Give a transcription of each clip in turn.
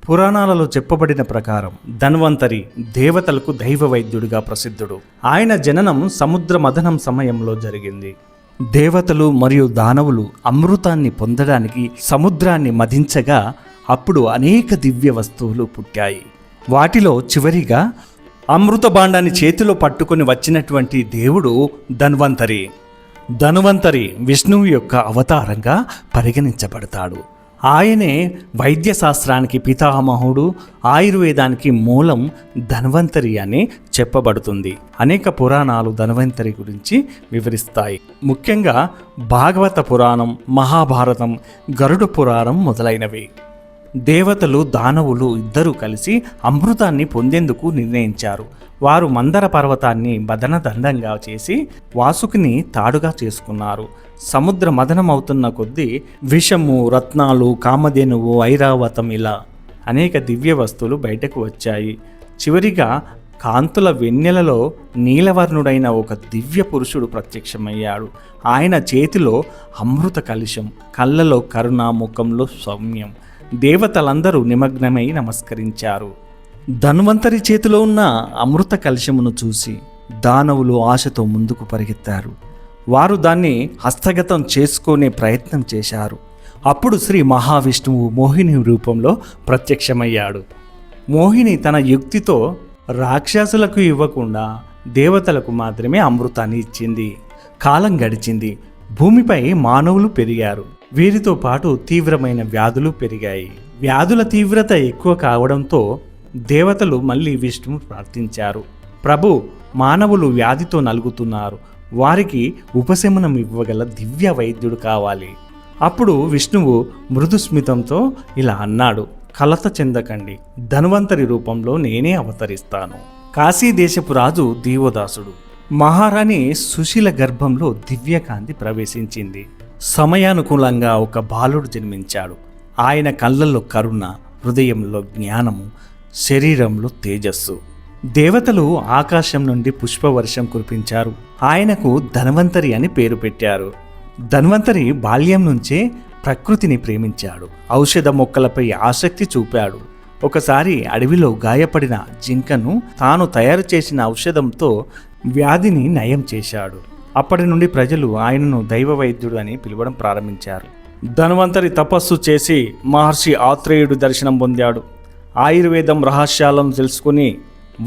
పురాణాలలో చెప్పబడిన ప్రకారం ధన్వంతరి దేవతలకు దైవ వైద్యుడిగా ప్రసిద్ధుడు. ఆయన జననం సముద్ర మథనం సమయంలో జరిగింది. దేవతలు మరియు దానవులు అమృతాన్ని పొందడానికి సముద్రాన్ని మథించగా అప్పుడు అనేక దివ్య వస్తువులు పుట్టాయి. వాటిలో చివరిగా అమృత భాండాన్ని చేతిలో పట్టుకొని వచ్చినటువంటి దేవుడు ధన్వంతరి. ధన్వంతరి విష్ణువు యొక్క అవతారంగా పరిగణించబడతాడు. ఆయనే వైద్య శాస్త్రానికి పితామహుడు, ఆయుర్వేదానికి మూలం ధన్వంతరి అని చెప్పబడుతుంది. అనేక పురాణాలు ధన్వంతరి గురించి వివరిస్తాయి. ముఖ్యంగా భాగవత పురాణం, మహాభారతం, గరుడ పురాణం మొదలైనవి. దేవతలు దానవులు ఇద్దరూ కలిసి అమృతాన్ని పొందేందుకు నిర్ణయించారు. వారు మందర పర్వతాన్ని బదనదండంగా చేసి వాసుకిని తాడుగా చేసుకున్నారు. సముద్ర మదనం అవుతున్న కొద్దీ విషము, రత్నాలు, కామధేనువు, ఐరావతం ఇలా అనేక దివ్య వస్తువులు బయటకు వచ్చాయి. చివరిగా కాంతుల వెన్నెలలో నీలవర్ణుడైన ఒక దివ్య పురుషుడు ప్రత్యక్షమయ్యాడు. ఆయన చేతిలో అమృత కలుషం, కళ్ళలో కరుణ, ముఖంలో సౌమ్యం. దేవతలందరూ నిమగ్నమై నమస్కరించారు. ధన్వంతరి చేతిలో ఉన్న అమృత కలశమును చూసి దానవులు ఆశతో ముందుకు పరిగెత్తారు. వారు దాన్ని హస్తగతం చేసుకునే ప్రయత్నం చేశారు. అప్పుడు శ్రీ మహావిష్ణువు మోహిని రూపంలో ప్రత్యక్షమయ్యాడు. మోహిని తన యుక్తితో రాక్షసులకు ఇవ్వకుండా దేవతలకు మాత్రమే అమృతాన్ని ఇచ్చింది. కాలం గడిచింది. భూమిపై మానవులు పెరిగారు. వీరితో పాటు తీవ్రమైన వ్యాధులు పెరిగాయి. వ్యాధుల తీవ్రత ఎక్కువ కావడంతో దేవతలు మళ్ళీ విష్ణువు ప్రార్థించారు. ప్రభు, మానవులు వ్యాధితో నలుగుతున్నారు. వారికి ఉపశమనం ఇవ్వగల దివ్య వైద్యుడు కావాలి. అప్పుడు విష్ణువు మృదుస్మితంతో ఇలా అన్నాడు, కలత చెందకండి, ధన్వంతరి రూపంలో నేనే అవతరిస్తాను. కాశీ దేశపు రాజు దీవోదాసుడు. మహారాణి సుశీల గర్భంలో దివ్యకాంతి ప్రవేశించింది. సమయానుకూలంగా ఒక బాలుడు జన్మించాడు. ఆయన కళ్ళల్లో కరుణ, హృదయంలో జ్ఞానము, శరీరంలో తేజస్సు. దేవతలు ఆకాశం నుండి పుష్పవర్షం కురిపించారు. ఆయనకు ధన్వంతరి అని పేరు పెట్టారు. ధన్వంతరి బాల్యం నుంచే ప్రకృతిని ప్రేమించాడు. ఔషధ మొక్కలపై ఆసక్తి చూపాడు. ఒకసారి అడవిలో గాయపడిన జింకను తాను తయారు చేసిన ఔషధంతో వ్యాధిని నయం చేశాడు. అప్పటి నుండి ప్రజలు ఆయనను దైవ వైద్యుడు అని పిలవడం ప్రారంభించారు. ధన్వంతరి తపస్సు చేసి మహర్షి ఆత్రేయుడు దర్శనం పొందాడు. ఆయుర్వేదం రహస్యాలను తెలుసుకుని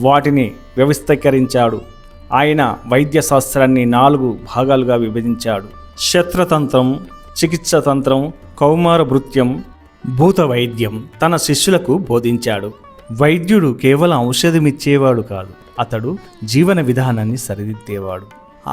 వాటిని వ్యవస్థీకరించాడు. ఆయన వైద్య శాస్త్రాన్ని 4 భాగాలుగా విభజించాడు. శస్త్రతంత్రం, చికిత్సతంత్రం, కౌమార భృత్యం, భూత వైద్యం తన శిష్యులకు బోధించాడు. వైద్యుడు కేవలం ఔషధమిచ్చేవాడు కాదు, అతడు జీవన విధానాన్ని సరిదిద్దేవాడు.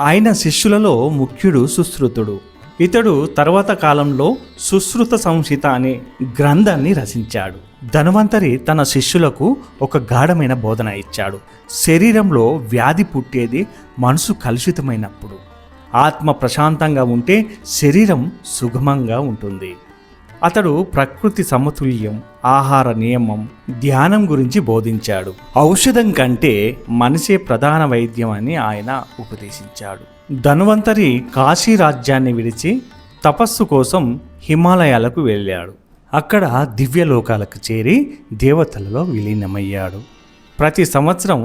ఆయన శిష్యులలో ముఖ్యుడు సుశ్రుతుడు. ఇతడు తర్వాత కాలంలో సుశ్రుత సంహిత అనే గ్రంథాన్ని రచించాడు. ధన్వంతరి తన శిష్యులకు ఒక గాఢమైన బోధన ఇచ్చాడు. శరీరంలో వ్యాధి పుట్టేది మనసు కలుషితమైనప్పుడు. ఆత్మ ప్రశాంతంగా ఉంటే శరీరం సుగమంగా ఉంటుంది. అతడు ప్రకృతి సమతుల్యం, ఆహార నియమం, ధ్యానం గురించి బోధించాడు. ఔషధం కంటే మనిషే ప్రధాన వైద్యం అని ఆయన ఉపదేశించాడు. ధన్వంతరి కాశీ రాజ్యాన్ని విడిచి తపస్సు కోసం హిమాలయాలకు వెళ్ళాడు. అక్కడ దివ్యలోకాలకు చేరి దేవతలలో విలీనమయ్యాడు. ప్రతి సంవత్సరం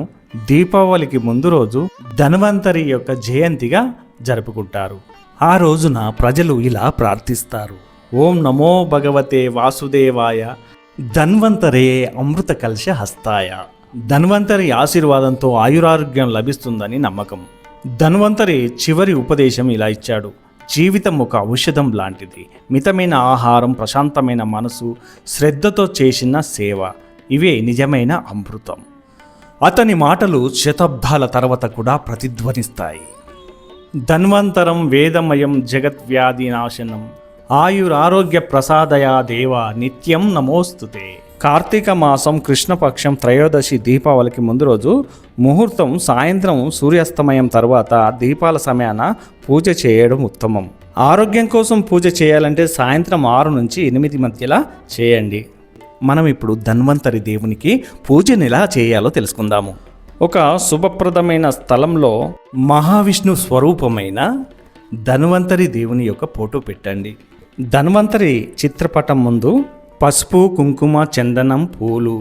దీపావళికి ముందు రోజు ధన్వంతరి యొక్క జయంతిగా జరుపుకుంటారు. ఆ రోజున ప్రజలు ఇలా ప్రార్థిస్తారు, ఓం నమో భగవతే వాసుదేవాయ, ధన్వంతరే అమృత కలశ హస్తాయ. ధన్వంతరి ఆశీర్వాదంతో ఆయురారోగ్యం లభిస్తుందని నమ్మకం. ధన్వంతరి చివరి ఉపదేశం ఇలా ఇచ్చాడు, జీవితం ఒక ఔషధం లాంటిది. మితమైన ఆహారం, ప్రశాంతమైన మనసు, శ్రద్ధతో చేసిన సేవ, ఇవే నిజమైన అమృతం. అతని మాటలు శతాబ్దాల తర్వాత కూడా ప్రతిధ్వనిస్తాయి. ధన్వంతరం వేదమయం జగద్వ్యాధి నాశనం, ఆయురారోగ్య ప్రసాదయా దేవ నిత్యం నమోస్తుతే. కార్తీక మాసం కృష్ణపక్షం త్రయోదశి దీపావళికి ముందు రోజు ముహూర్తం సాయంత్రం సూర్యాస్తమయం తర్వాత దీపాల సమయాన పూజ చేయడం ఉత్తమం. ఆరోగ్యం కోసం పూజ చేయాలంటే సాయంత్రం 6 నుంచి 8 మధ్యలో చేయండి. మనం ఇప్పుడు ధన్వంతరి దేవునికి పూజను ఎలా చేయాలో తెలుసుకుందాము. ఒక శుభప్రదమైన స్థలంలో మహావిష్ణు స్వరూపమైన ధన్వంతరి దేవుని యొక్క ఫోటో పెట్టండి. ధన్వంతరి చిత్రపటం ముందు పసుపు, కుంకుమ, చందనం, పూలు.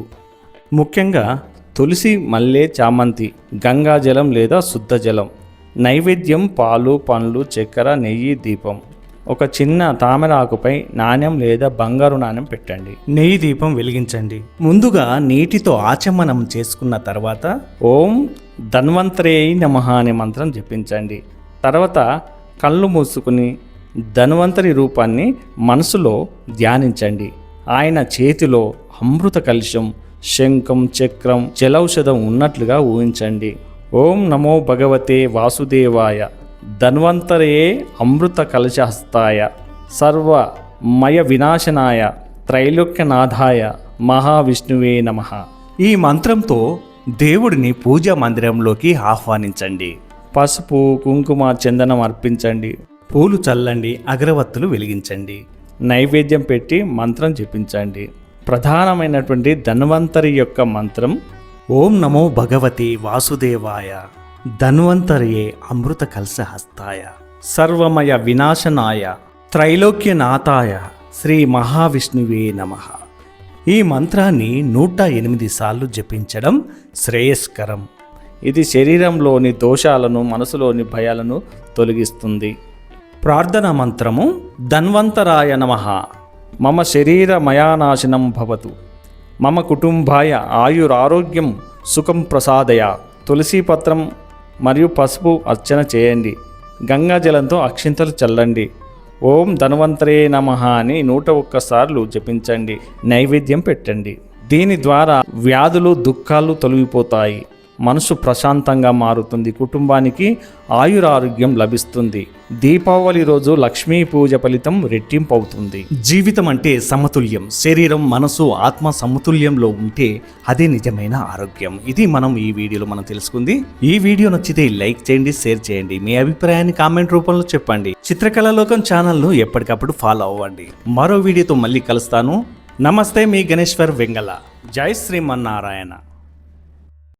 ముఖ్యంగా తులసి, మల్లె, చామంతి, గంగాజలం లేదా శుద్ధ జలం. నైవేద్యం పాలు, పండ్లు, చక్కెర, నెయ్యి, దీపం. ఒక చిన్న తామర ఆకుపై నాణ్యం లేదా బంగారు నాణ్యం పెట్టండి. నెయ్యి దీపం వెలిగించండి. ముందుగా నీటితో ఆచమనం చేసుకున్న తర్వాత ఓం ధన్వంతరేయ నమః అనే మంత్రం జపించండి. తర్వాత కళ్ళు మూసుకుని ధన్వంతరి రూపాన్ని మనసులో ధ్యానించండి. ఆయన చేతిలో అమృత కలశం, శంఖం, చక్రం, జలౌషధం ఉన్నట్లుగా ఊహించండి. ఓం నమో భగవతే వాసుదేవాయ ధన్వంతరయే అమృత కలశహస్తాయ సర్వమయ వినాశనాయ త్రైలోక్యనాథాయ మహావిష్ణువే నమః. ఈ మంత్రంతో దేవుడిని పూజా మందిరంలోకి ఆహ్వానించండి. పసుపు, కుంకుమ, చందనం అర్పించండి. పూలు చల్లండి. అగరవత్తులు వెలిగించండి. నైవేద్యం పెట్టి మంత్రం జపించండి. ప్రధానమైనటువంటి ధన్వంతరి యొక్క మంత్రం ఓం నమో భగవతి వాసుదేవాయ ధన్వంతరియే అమృత కలశహస్తాయ సర్వమయ వినాశనాయ త్రైలోక్యనాథాయ శ్రీ మహావిష్ణువే నమః. ఈ మంత్రాన్ని 108 సార్లు జపించడం శ్రేయస్కరం. ఇది శరీరంలోని దోషాలను, మనసులోని భయాలను తొలగిస్తుంది. ప్రార్థనా మంత్రము ధన్వంతరాయ నమః. మమ శరీరమయానాశనం భవతు. మమ కుటుంబాయ ఆయురారోగ్యం సుఖం ప్రసాదయ. తులసి పత్రం మరియు పసుపు అర్చన చేయండి. గంగాజలంతో అక్షింతలు చల్లండి. ఓం ధన్వంతరే నమః అని 101 సార్లు జపించండి. నైవేద్యం పెట్టండి. దీని ద్వారా వ్యాధులు, దుఃఖాలు తొలగిపోతాయి. మనసు ప్రశాంతంగా మారుతుంది. కుటుంబానికి ఆయురారోగ్యం లభిస్తుంది. దీపావళి రోజు లక్ష్మీ పూజ ఫలితం రెట్టింపు అవుతుంది. జీవితం అంటే సమతుల్యం. శరీరం, మనసు, ఆత్మ సమతుల్యంలో ఉంటే అదే నిజమైన ఆరోగ్యం. ఇది మనం ఈ వీడియోలో తెలుసుకుంది. ఈ వీడియో నచ్చితే లైక్ చేయండి, షేర్ చేయండి. మీ అభిప్రాయాన్ని కామెంట్ రూపంలో చెప్పండి. చిత్రకళా లోకం ఛానల్ను ఎప్పటికప్పుడు ఫాలో అవ్వండి. మరో వీడియోతో మళ్ళీ కలుస్తాను. నమస్తే, మీ గణేశ్వర్ వెంగళ. జై శ్రీమన్నారాయణ.